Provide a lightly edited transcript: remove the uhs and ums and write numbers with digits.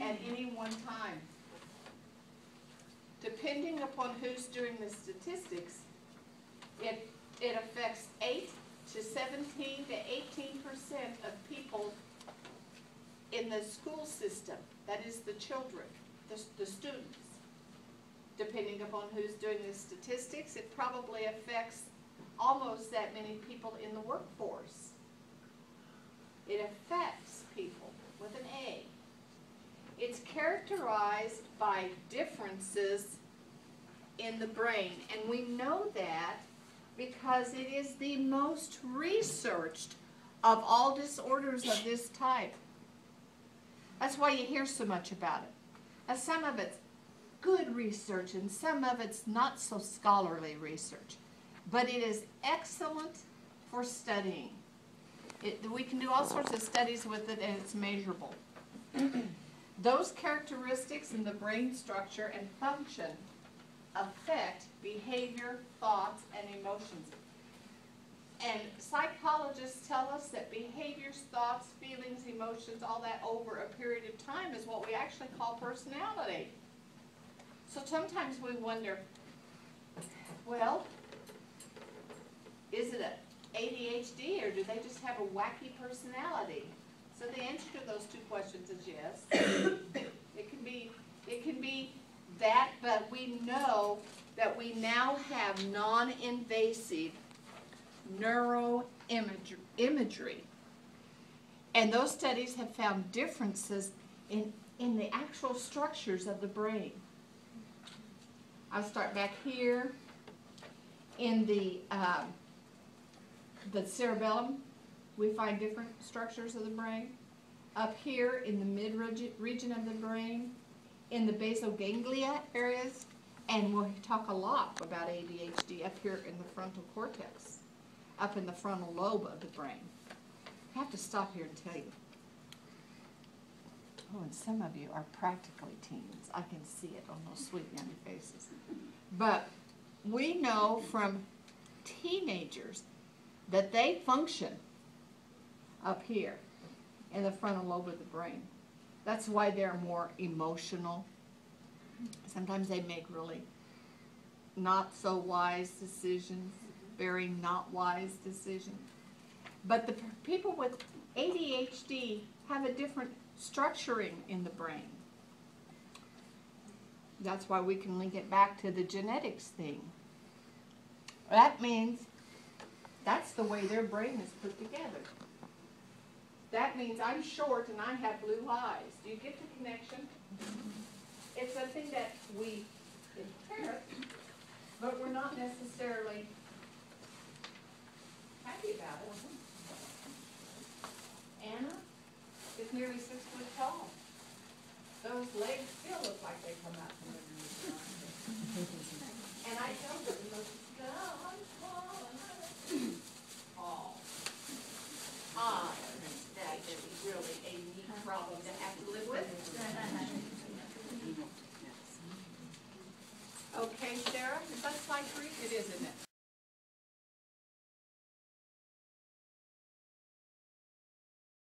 at any one time. Depending upon who's doing the statistics, it affects 8 to 17 to 18% of people in the school system. That is the children, the students. Depending upon who's doing the statistics, it probably affects almost that many people in the workforce. It affects people with an A. It's characterized by differences in the brain, and we know that because it is the most researched of all disorders of this type. That's why you hear so much about it. Now, some of it's good research and some of it's not so scholarly research, but it is excellent for studying. We can do all sorts of studies with it, and it's measurable. Those characteristics in the brain structure and function affect behavior, thoughts, and emotions. And psychologists tell us that behaviors, thoughts, feelings, emotions, all that over a period of time is what we actually call personality. So sometimes we wonder, well, is it an ADHD or do they just have a wacky personality? So the answer to those two questions is yes. It can be that, but we know that we now have non-invasive neuroimagery. And those studies have found differences in the actual structures of the brain. I'll start back here in the cerebellum. We find different structures of the brain. Up here in the mid-region of the brain, in the basal ganglia areas, and we'll talk a lot about ADHD up here in the frontal cortex, up in the frontal lobe of the brain. I have to stop here and tell you. Oh, and some of you are practically teens. I can see it on those sweet young faces. But we know from teenagers that they function up here in the frontal lobe of the brain. That's why they're more emotional. Sometimes they make really not so wise decisions, very not wise decisions. But the people with ADHD have a different structuring in the brain. That's why we can link it back to the genetics thing. That means that's the way their brain is put together. That means I'm short and I have blue eyes. Do you get the connection? It's something that we inherit, but we're not necessarily happy about it. Anna is nearly 6 foot tall. Those legs still look like they come out from the